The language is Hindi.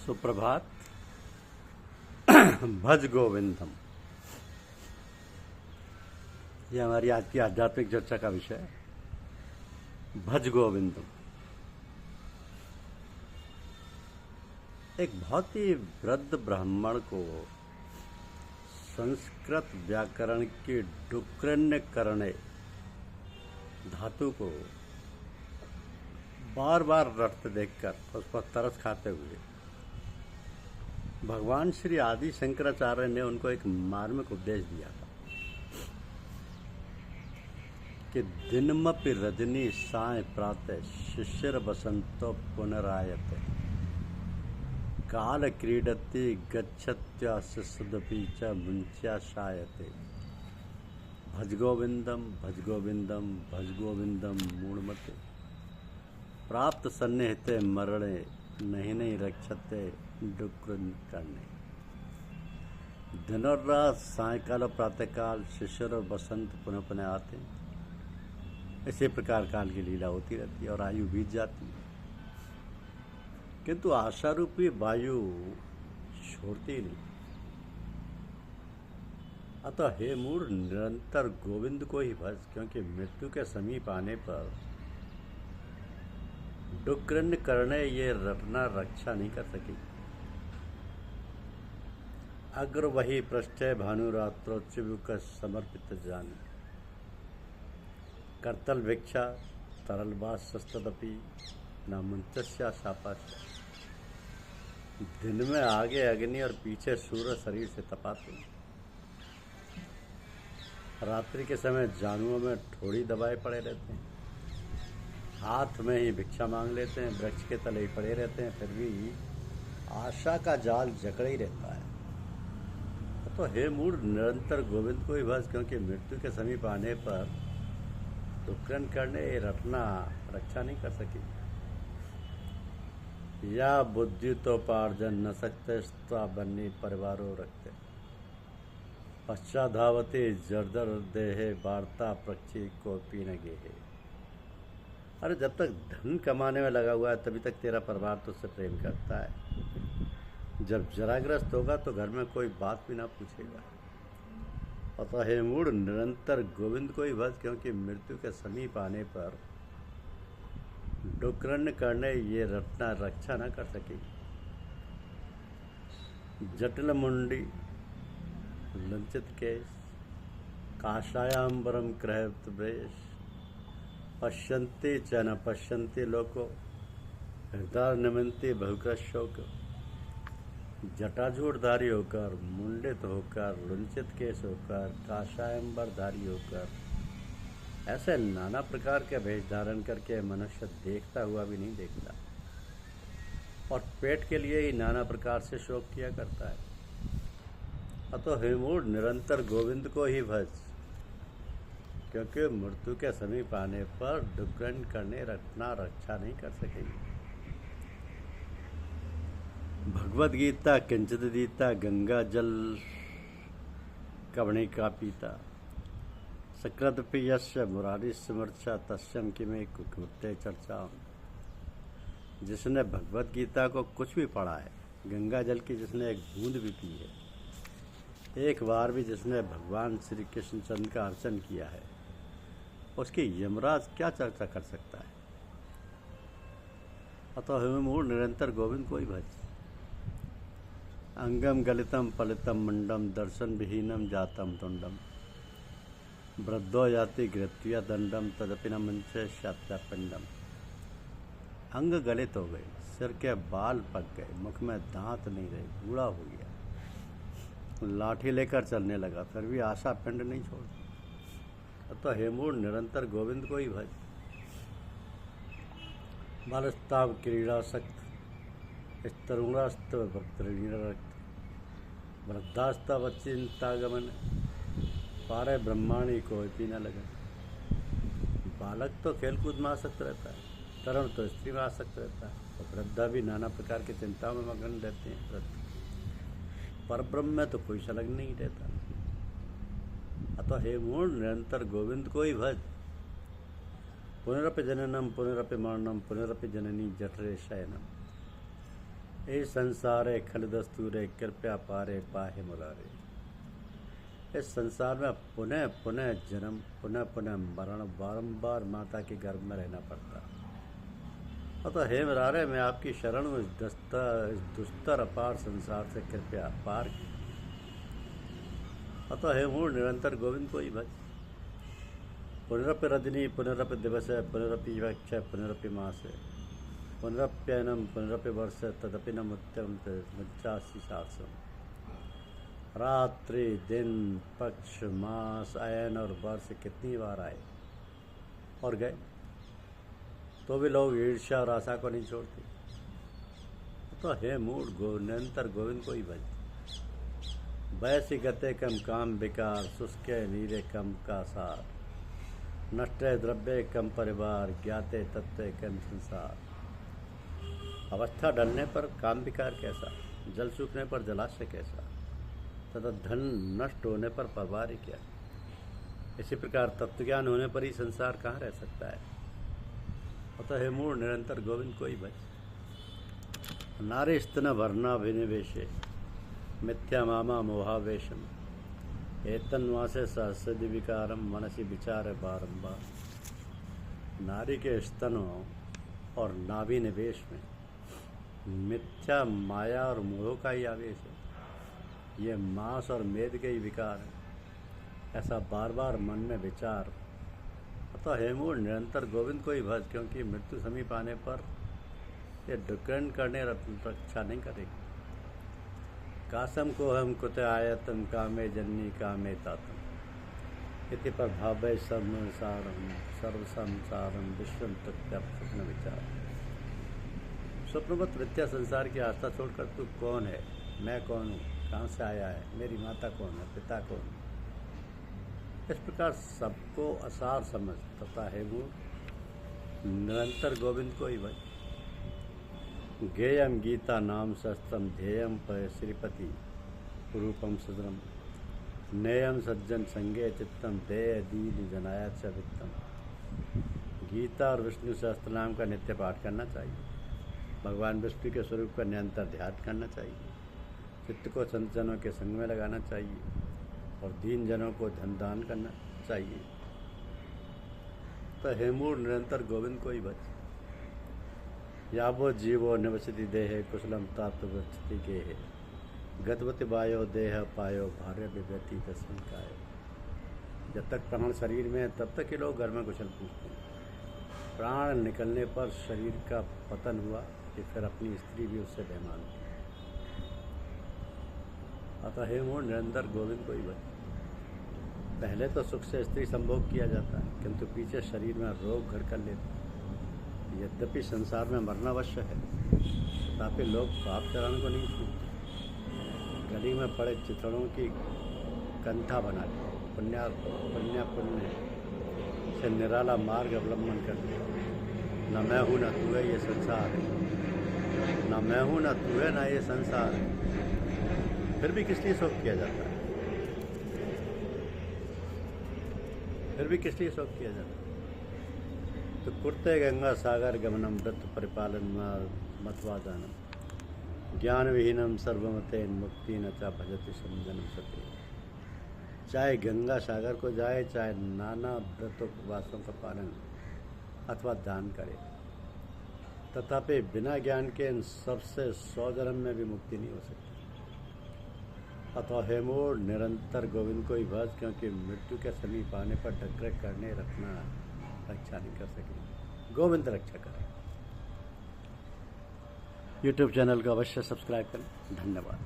सुप्रभात। भज गोविंदम, ये हमारी आज की आध्यात्मिक चर्चा का विषय है। भज गोविंदम एक बहुत ही वृद्ध ब्राह्मण को संस्कृत व्याकरण की डुक्रण्य करणे धातु को बार बार रटते देखकर उस पर तरस खाते हुए भगवान श्री आदि शंकराचार्य ने उनको एक मार्मिक उपदेश दिया था कि दिनमपि रजनी साय प्रातः शिशिर बसंतो पुनरायते काल क्रीडति गच्छत्यास्य सदपि च मुंच्या शायते भज गोविंदम भज गोविंदम भज गोविंदम मूढ़मते प्राप्त सन्निहिते मरणे नहीं रक्षते डुक्रन करने। दिन और रात सायकाल और प्रातःकाल शिशिर और बसंत पुनः पुनः आते हैं। इसी प्रकार काल की लीला होती रहती है और आयु बीत जाती है, किंतु आशा रूपी वायु छोड़ती नहीं। अतः हे मूढ़, निरंतर गोविंद को ही भज, क्योंकि मृत्यु के समीप आने पर डुक्रन करने ये रटना रक्षा नहीं कर सकी। अग्र वही पृष्ठे भानुरात्रोच्चुक समर्पित जान करतल भिक्षा तरल बास्तदपि न मुंचस्या शापाश। दिन में आगे अग्नि और पीछे सूर्य शरीर से तपाते, रात्रि के समय जानुओं में ठोड़ी दबाए पड़े रहते हैं, हाथ में ही भिक्षा मांग लेते हैं, वृक्ष के तले ही पड़े रहते हैं, फिर भी आशा का जाल जकड़े ही रहता है। तो हे मूढ़, निरंतर गोविंद को ही भज, क्योंकि मृत्यु के समीप आने पर डुक्रन करने रटना रक्षा नहीं कर सकी। या बुद्धि तो पार्जन न सकते बन्नी परिवारों रखते पश्चाधावती जर्जर देहे वार्ता प्रक्षी को पीने गेहे। अरे जब तक धन कमाने में लगा हुआ है तभी तक तेरा परिवार तुझसे प्रेम करता है। जब जराग्रस्त होगा तो घर में कोई बात भी ना पूछेगा। अतः हे मूढ़, निरंतर गोविंद को ही भज, क्योंकि मृत्यु के समीप आने पर डुक्रन करने ये रटना रक्षा न कर सकी। जटिल मुंडी लंचित केश काशायांबरम कृत ब्रेश पश्यन्ति च न पश्यन्ति लोको हृदय निमंती बहुकृत शोक। जटाजूटधारी होकर, मुंडित होकर, लुंचित केश होकर, काशायंबरधारी होकर, ऐसे नाना प्रकार के वेश धारण करके मनुष्य देखता हुआ भी नहीं देखता और पेट के लिए ही नाना प्रकार से शोक किया करता है। अतः हे मूढ़, निरंतर गोविंद को ही भज, क्योंकि मृत्यु के समीप आने पर डुक्रन करने रटना रक्षा नहीं कर सकेगी। भगवद गीता किंचित दीता गंगा जल कवणी का पीता सकृत प्रियस्य मुरारी स्मृक्षा तस्यम किमे कुकृत्य चर्चा। जिसने भगवद गीता को कुछ भी पढ़ा है, गंगा जल की जिसने एक बूंद भी पी है, एक बार भी जिसने भगवान श्री कृष्ण चंद्र का अर्चन किया है, उसकी यमराज क्या चर्चा कर सकता है। अतः हे मूढ़, निरंतर गोविंद को ही भज। अंगम गलितम पलितम मुंडम दर्शन विहीनम जातम तुंडम वृद्धो याति गृत्या दंडम तदपि न मुंचे शात्यापिंडम। अंग गलित हो गए, सिर के बाल पक गए, मुख में दांत नहीं रहे, बूढ़ा हो गया, लाठी लेकर चलने लगा, फिर भी आशा पिंड नहीं छोड़ती। तो हे मूढ़, निरंतर गोविंद को ही भज। बालस्ताव क्रीड़ासक्त तरुणास्तव भक्तरक्त वृद्धास्तव चिंतागमन पारे ब्रह्माणी को भी न लगन। बालक तो खेलकूद में आसक्त रहता है, तरुण तो स्त्री में आसक्त रहता है, और वृद्धा भी नाना प्रकार की चिंताओं में मगन रहते हैं। वृद्ध पर ब्रह्म में तो कोई संलग्न नहीं रहता। अतः हे मूढ़, निरंतर गोविंद को ही भज। पुनरपि जननम पुनरपि मरणम पुनरपि जननी जठरे शयनम। ए संसारे खल दस्तूरे कृपया पारे पाहे मुरारे। इस संसार में पुनः पुनः जन्म, पुनः पुनः मरण, बारंबार माता के गर्भ में रहना पड़ता। अतः हे मुरारे, मैं आपकी शरण हूँ, इस दुस्तर अपार संसार से कृपया पार। अतः हे मूढ़, निरंतर गोविंद को ही भज। पुनरपि रजनी पुनरपि दिवस, पुनरपि वक्ष पुनरपि मास, पुनरप्ययनम पुनरपि वर्ष, तदपि न मुत्यम मुच्चासी शासम। रात्रि, दिन, पक्ष, मास, अयन और वर्ष कितनी बार आए और गए, तो भी लोग ईर्ष्या और आशा को नहीं छोड़ते। तो हे मूढ़, निरंतर गोविंद को ही भज। वैसी गते कम काम विकार, शुष्के नीरे कम का सार, नष्टे द्रव्य कम परिवार, ज्ञाते तत्व कम संसार। अवस्था डलने पर काम विकार कैसा, जल सूखने पर जलाशय कैसा, तथा धन नष्ट होने पर परिवार ही क्या। इसी प्रकार तत्वज्ञान होने पर ही संसार कहाँ रह सकता है। अतः हे मूढ़, निरंतर गोविंद को ही भज। नारी स्तन भरना विनिवेशे, मिथ्या मामा मोहावेशम, एतन्वासे सहस्र विकारम, मनसी विचार बारंबार। नारी के स्तनों और नाभि निवेश में मिथ्या माया और मोह का ही आवेश है। ये मांस और मेद के ही विकार है, ऐसा बार बार मन में विचार। अतः हे मूढ़, निरंतर गोविंद को ही भज, क्योंकि मृत्यु समीप आने पर ये डिपेंड करने रक्षा नहीं करेगी। कासम को हम कुत आयतम, कामे जननी कामे तातम, इति प्रभाव संसारम सर्व संसारम विश्वम तत्व स्वप्न विचार। स्वप्नवत विद्या संसार की आस्था छोड़कर तू कौन है, मैं कौन हूँ, कहाँ से आया है, मेरी माता कौन है, पिता कौन है, इस प्रकार सबको असार समझ तथा है वो निरंतर गोविंद को ही भज। गेयम गीता नाम शस्त्रम, ध्येयम पर श्रीपति रूपम सुदरम, नेयम सज्जन संगे चित्तम, देय दीन जनाया च वित्तम। गीता और विष्णु सहस्त्र नाम का नित्य पाठ करना चाहिए। भगवान विष्णु के स्वरूप का निरंतर ध्यान करना चाहिए। चित्त को संत जनों के संग में लगाना चाहिए और दीन जनों को धन दान करना चाहिए। तो हे मूढ़, निरंतर गोविंद को ही भज। यावो जीवो निवसति देहे, कुशलम ताप्त गच्छति गेहे, गतवति वायो देह पायो, भार्य विव्यति तस्मिन् कायो। जब तक प्राण शरीर में है तब तक ये लोग घर में कुशल पूछते हैं। प्राण निकलने पर शरीर का पतन हुआ कि फिर अपनी स्त्री भी उससे बेईमान थी। अतः हे मूढ़, निरंतर गोविंद को ही भज। पहले तो सुख से स्त्री संभोग किया जाता है, किंतु पीछे शरीर में रोग घर कर लेते हैं। यद्यपि संसार में मरना अवश्य है, तथापि लोग पाप चरण को नहीं छूटते। गली में पड़े चितड़ों की कंठा बना के पुण्य से निराला मार्ग अवलंबन करते। न मैं हूँ न तू है, ये संसार है। न मैं हूँ न तू है, न ये संसार है। फिर भी किस लिए शोक किया जाता है, फिर भी किस लिए शोक किया जाता है। तो कुर्ते गंगा सागर गमनम, व्रत परिपालन मतवादानम, ज्ञान विहीनम सर्वमते मुक्ति न चा भजति समजनम सते। चाहे गंगा सागर को जाए, चाहे नाना व्रत उपवासों का पालन अथवा दान करे, तथापि बिना ज्ञान के इन सबसे 100 जन्म में भी मुक्ति नहीं हो सकती। अतः हे मूढ़, निरंतर गोविंद को ही भज, क्योंकि मृत्यु के समीप आने पर डकरे करने रखना रक्षा नहीं कर सकेंगे। गोविंद रक्षा करें। YouTube चैनल को अवश्य सब्सक्राइब करें। धन्यवाद।